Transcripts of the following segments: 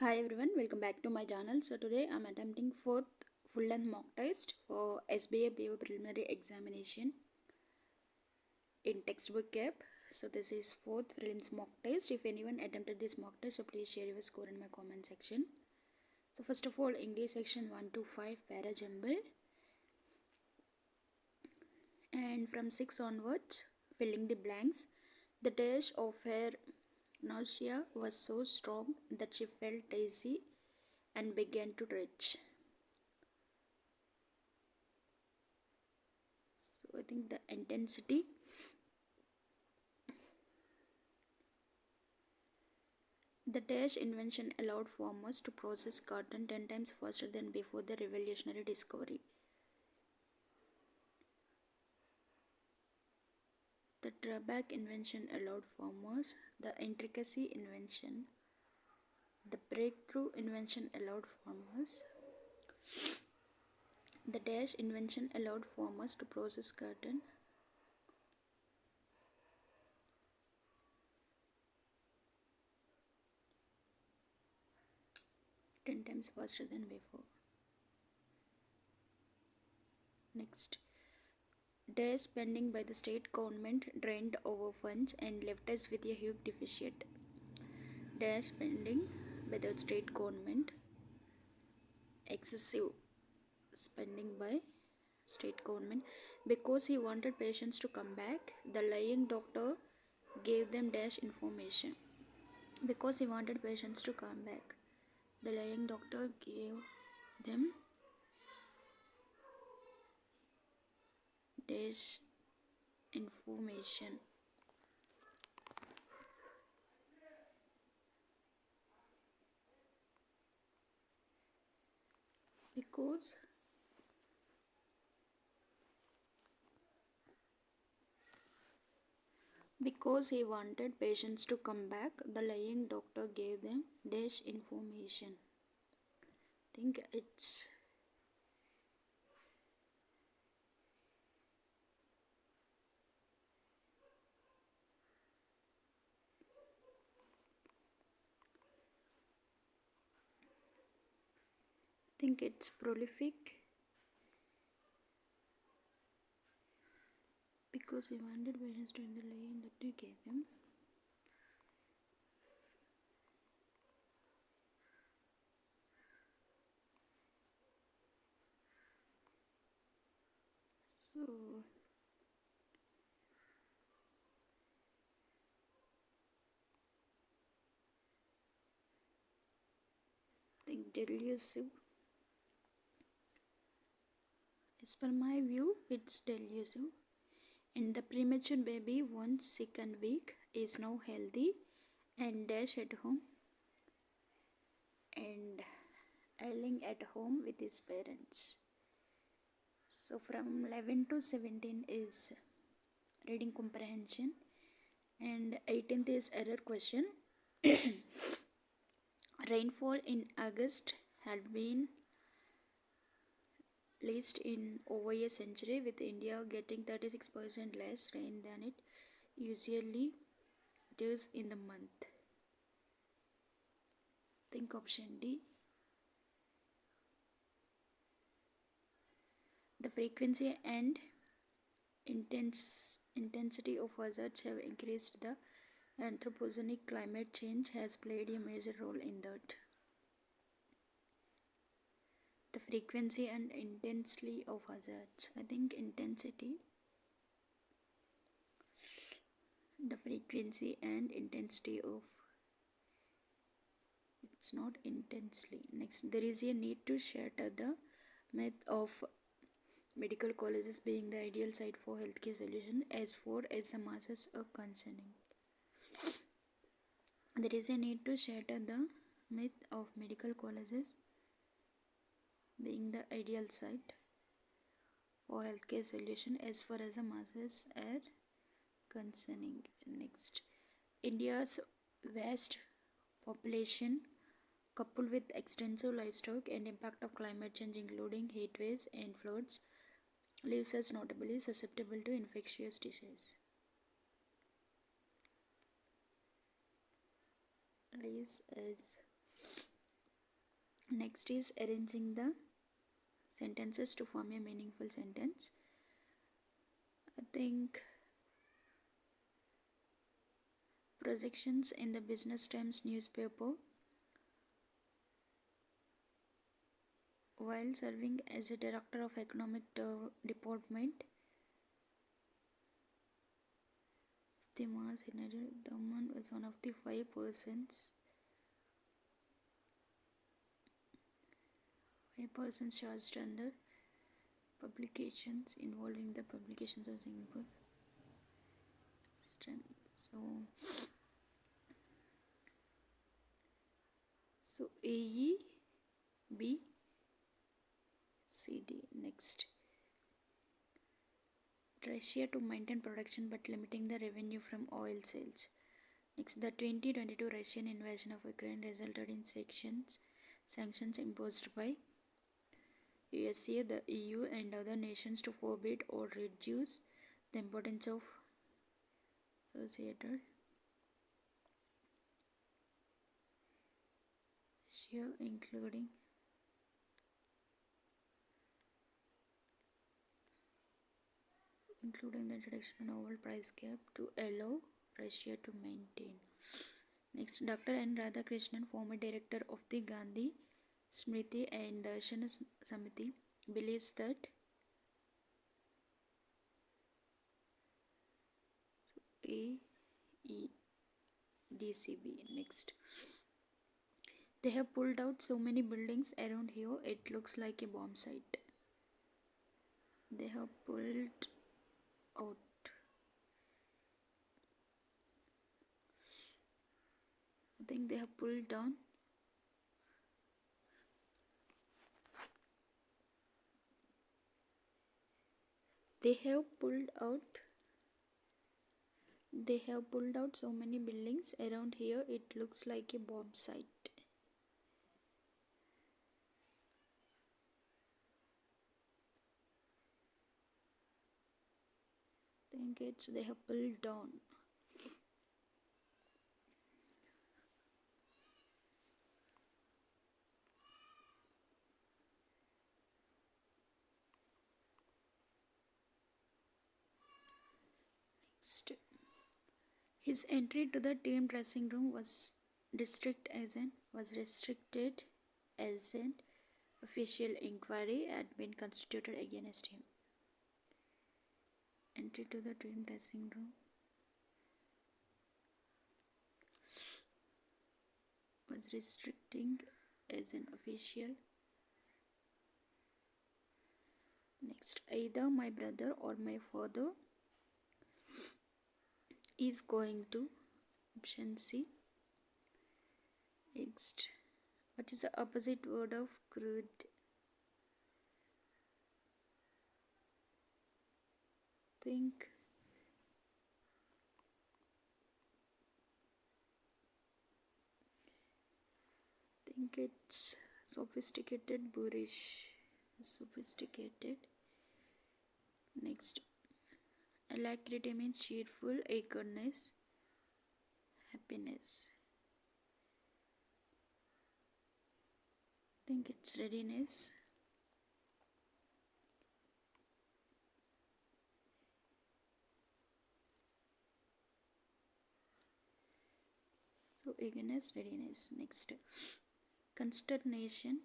Hi everyone, welcome back to my channel. So today I'm attempting fourth full-length mock test for SBI PO preliminary examination in textbook app. So this is fourth prelims mock test. If anyone attempted this mock test, so please share your score in my comment section. So first of all, English section 1 to 5 para jumble, and from 6 onwards, filling the blanks. The dash of her nausea was so strong that she felt dizzy and began to retch. So I think the intensity, the dash invention allowed farmers to process cotton 10 times faster than before the revolutionary discovery. The drawback invention allowed farmers, the intricacy invention, the breakthrough invention allowed farmers, the dash invention allowed farmers to process cotton 10 times faster than before. Next, dash spending by the state government drained over funds and left us with a huge deficit. Dash spending by the state government, excessive spending by state government, because he wanted patients to come back. The lying doctor gave them dash information. Because he wanted patients to come back, the lying doctor gave them dash information. Because he wanted patients to come back, the lying doctor gave them dash information. Think it's prolific, because he wanted patients to in the lying doctor gave them. So think delusive. As per my view, it's delusive. And the premature baby, once sick and weak, is now healthy and dash at home and ailing at home with his parents. So from 11 to 17 is reading comprehension, and 18th is error question. Rainfall in August had been least in over a century, with India getting 36% less rain than it usually does in the month. Think option D. The frequency and intensity of hazards have increased. The anthropogenic climate change has played a major role in that. The frequency and intensity of hazards. I think intensity. The frequency and intensity of, it's not intensely. Next, there is a need to shatter the myth of medical colleges being the ideal site for healthcare solution as far as the masses are concerning. There is a need to shatter the myth of medical colleges being the ideal site for healthcare solution as far as the masses are concerning. Next, India's vast population coupled with extensive livestock and impact of climate change including heat waves and floods leaves us notably susceptible to infectious disease. Leaves us Next is arranging the sentences to form a meaningful sentence. I think projections in the Business Times newspaper while serving as a director of economic department. The mass Daman was one of the 5 persons charged under publications involving the publications of Singapore. So AE, B, C, D. Next, Russia to maintain production but limiting the revenue from oil sales. Next, the 2022 Russian invasion of Ukraine resulted in sanctions imposed by USA, the EU, and other nations to forbid or reduce the importance of associated Russia, including the introduction of novel price cap to allow Russia to maintain. Next, Dr. N. Radhakrishnan, former director of the Gandhi Smriti and Darshana Samiti, believes that AEDCB. Next, they have pulled out so many buildings around here, it looks like a bomb site. They have pulled out. I think they have pulled down. They have pulled out so many buildings around here, it looks like a bomb site. I think they have pulled down. Next, his entry to the team dressing room was restricted as an official inquiry had been constituted against him. Entry to the team dressing room was restricting as an official. Next, either my brother or my father is going to option C. Next, what is the opposite word of crude? Think it's sophisticated, boorish. Sophisticated. Next, alacrity means cheerful, eagerness, happiness. I think it's readiness. So eagerness, readiness. Next, consternation,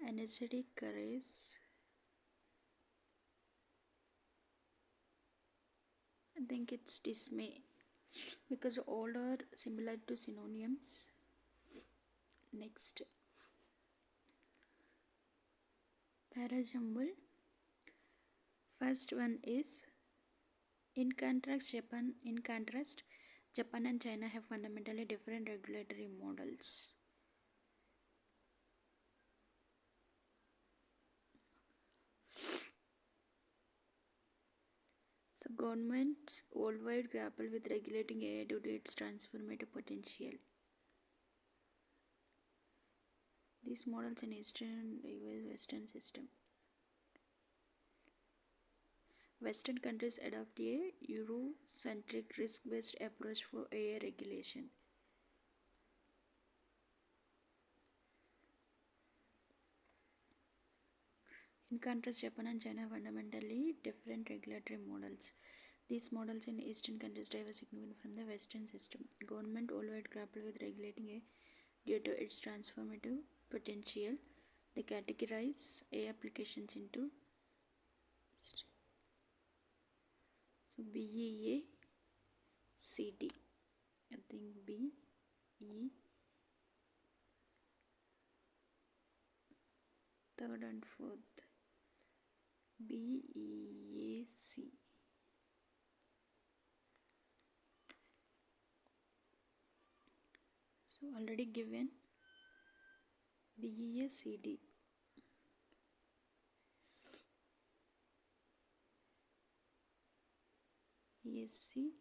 energetic, courage. I think it's dismay because all are similar to synonyms. Next, parajumble. First one is in contrast, Japan and China have fundamentally different regulatory models. So governments worldwide grapple with regulating AI due to its transformative potential. These models in Eastern and Western system. Western countries adopt a Eurocentric risk-based approach for air regulation. In contrast, Japan and China have fundamentally different regulatory models. These models in Eastern countries differ significantly from the Western system. Government worldwide grapple with regulating air due to its transformative potential. They categorize air applications into BEA, CD. I think B, E, third and fourth. BEAC. So already given BEACD. ESC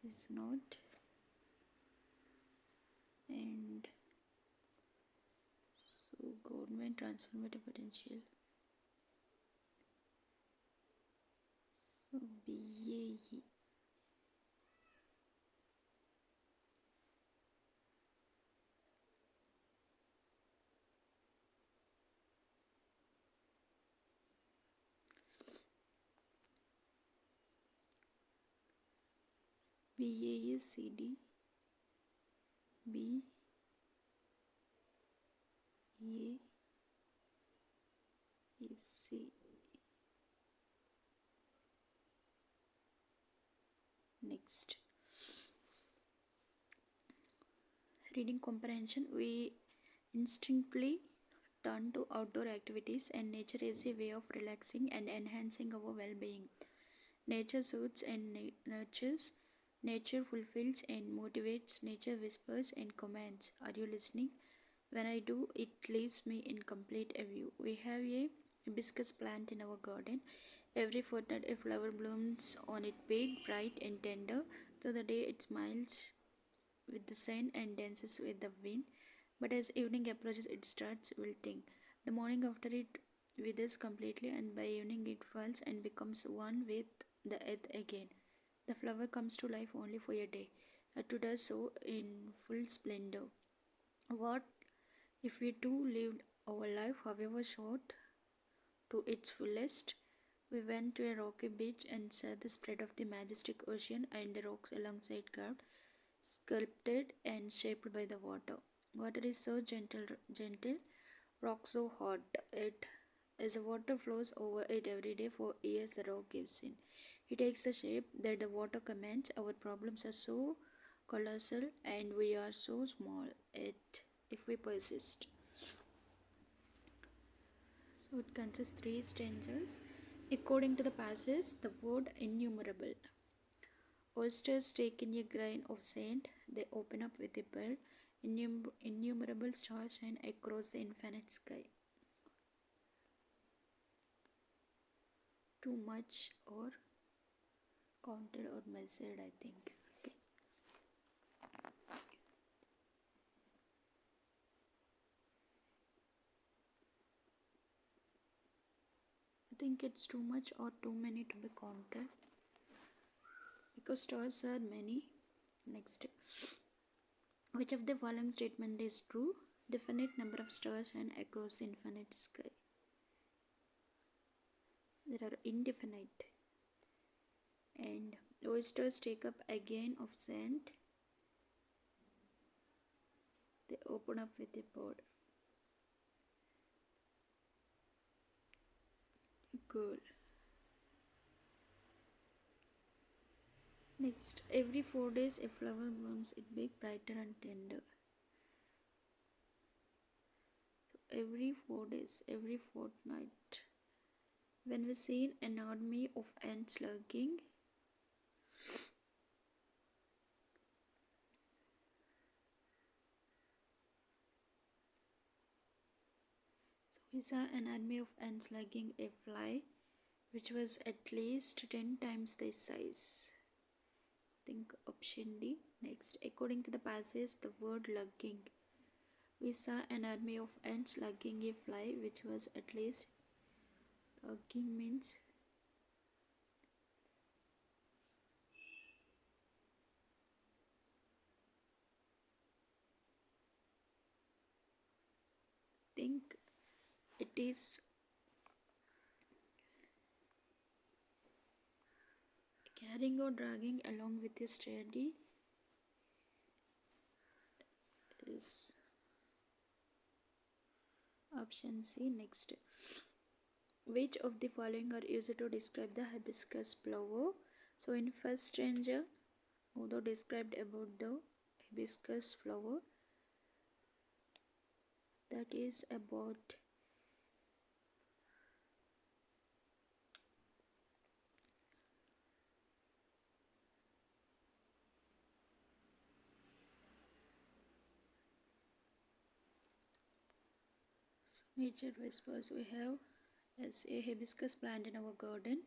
is not, and so government transformative potential. So BAE. BAACD, BEAC. Next, reading comprehension. We instinctively turn to outdoor activities, and nature is a way of relaxing and enhancing our well-being. Nature soothes and nurtures. Nature fulfills and motivates. Nature whispers and commands. Are you listening? When I do, it leaves me in complete view. We have a hibiscus plant in our garden. Every fortnight, a flower blooms on it, big, bright, and tender. So the day it smiles with the sun and dances with the wind. But as evening approaches, it starts wilting. The morning after it withers completely, and by evening it falls and becomes one with the earth again. The flower comes to life only for a day, to does so in full splendor. What if we too lived our life, however short, to its fullest? We went to a rocky beach and saw the spread of the majestic ocean and the rocks alongside carved, sculpted and shaped by the water. Water is so gentle, rock so hard. It as the water flows over it every day for years, the rock gives in. It takes the shape that the water commands. Our problems are so colossal and we are so small. It if we persist. So it consists three stanzas. According to the passage, the word innumerable. Oysters take in a grain of sand, they open up with a pearl. Innumerable stars shine across the infinite sky. Too much or counted or measured, I think. Okay. I think it's too much or too many to be counted because stars are many. Next, which of the following statement is true? Definite number of stars shine across the infinite sky. There are indefinite. And oysters take up a grain of sand. They open up with a pearl. Girl. Next, every 4 days a flower blooms it big, brighter and tender. So every 4 days, every fortnight. When we see an army of ants lurking, so we saw an army of ants lugging a fly which was at least 10 times the size. I think option D. Next, according to the passage, the word lugging. We saw an army of ants lugging a fly which was at least lugging means think it is carrying or dragging along with a steady is option C. Next, which of the following are used to describe the hibiscus flower? So in first stanza, although described about the hibiscus flower, that is about nature whispers. We have as a hibiscus plant in our garden.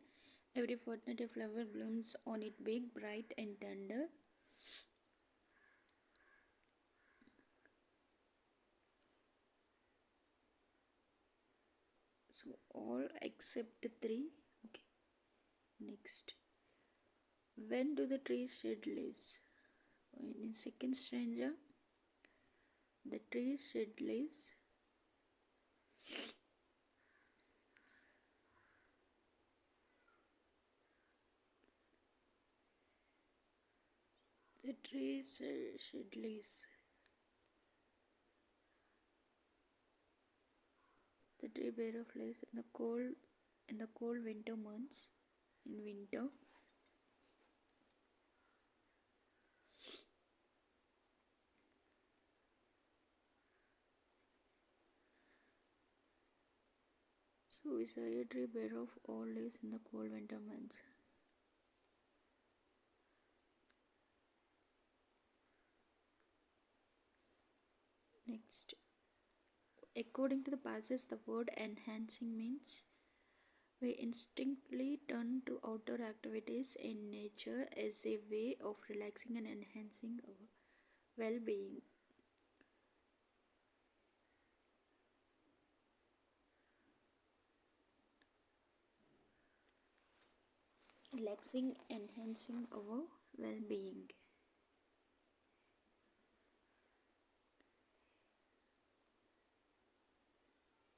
Every fortnight a flower blooms on it, big, bright and tender. So all except 3. Okay. Next. When do the trees shed leaves? In second stanza, the trees shed leaves the trees shed leaves. The tree bear of leaves in the cold winter months. In winter. So we say a tree bear of all leaves in the cold winter months. Next. According to the passage, the word enhancing means we instinctively turn to outdoor activities in nature as a way of relaxing and enhancing our well-being. Relaxing, enhancing our well-being.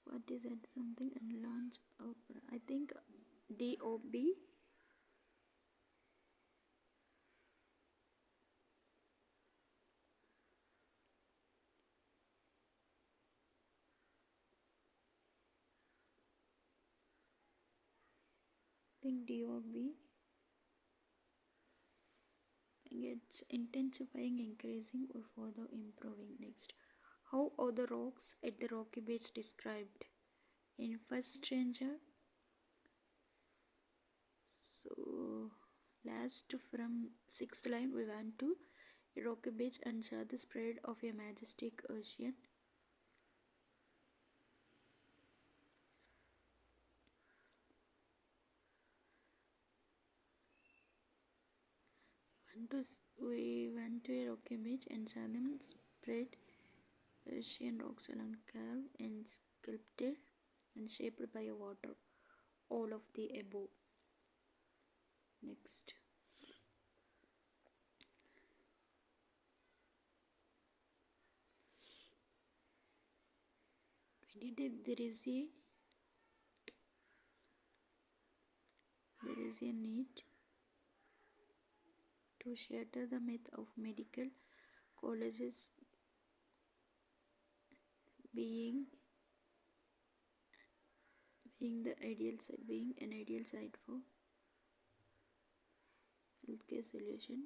What is that? Something and launch out. I think DOB. I think DOB. It's intensifying, increasing, or further improving. Next, how are the rocks at the rocky beach described? In first stranger, so last from sixth line, we went to a rocky beach and saw the spread of a majestic ocean. We went to a rocky beach and saw them spread Asian rocks along carved and sculpted and shaped by water. All of the above. Next. There is a need to shatter the myth of medical colleges being being an ideal site for healthcare solution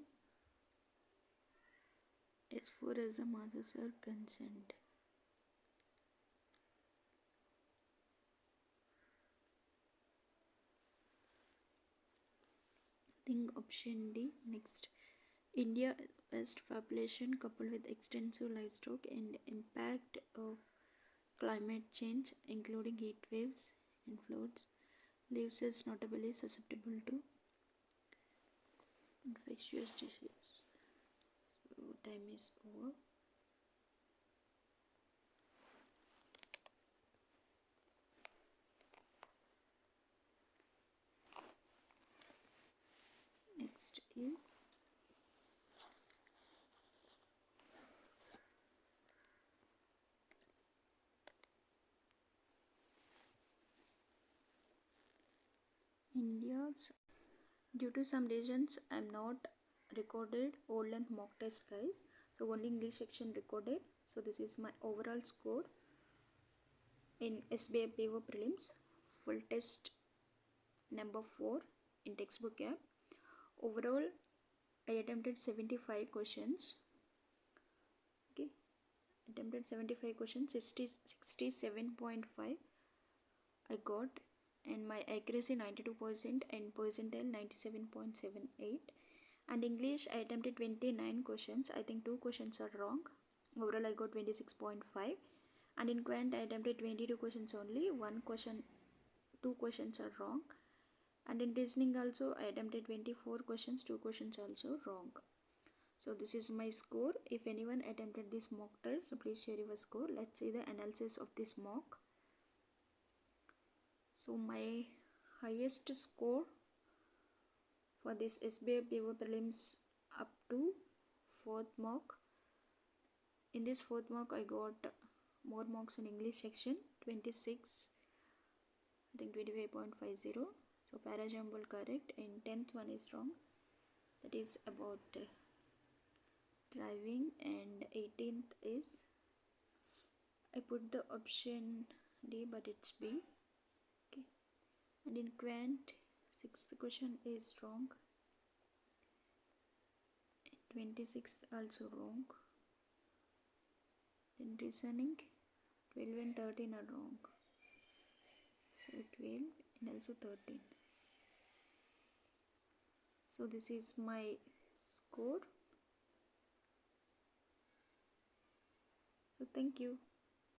as far as the masses are concerned. I think option D. Next, India's vast population coupled with extensive livestock and impact of climate change, including heat waves and floods, leaves us notably susceptible to infectious disease. So time is over. Next is India's. Due to some reasons, I'm not recorded whole length mock test, guys. So only English section recorded. So this is my overall score in SBI PO prelims. Full test number 4 in textbook app. Overall, I attempted 75 questions. Okay, attempted 75 questions. 67.5 I got, and my accuracy 92% and percentile 97.78. And English, I attempted 29 questions. I think 2 questions are wrong. Overall, I got 26.5. And in Quant, I attempted 22 questions only. 2 questions are wrong. And in Reasoning also, I attempted 24 questions. 2 questions also wrong. So this is my score. If anyone attempted this mock test, so please share your score. Let's see the analysis of this mock. So my highest score for this SBI PO prelims up to 4th mock. In this 4th mock, I got more marks in English section, 26, I think 25.50. So parajumble correct, and 10th one is wrong. That is about driving, and 18th is, I put the option D but it's B. Okay, and in Quant, 6th question is wrong, and 26th also wrong. Then Reasoning, 12 and 13 are wrong. So 12 and also 13. So this is my score. So thank you.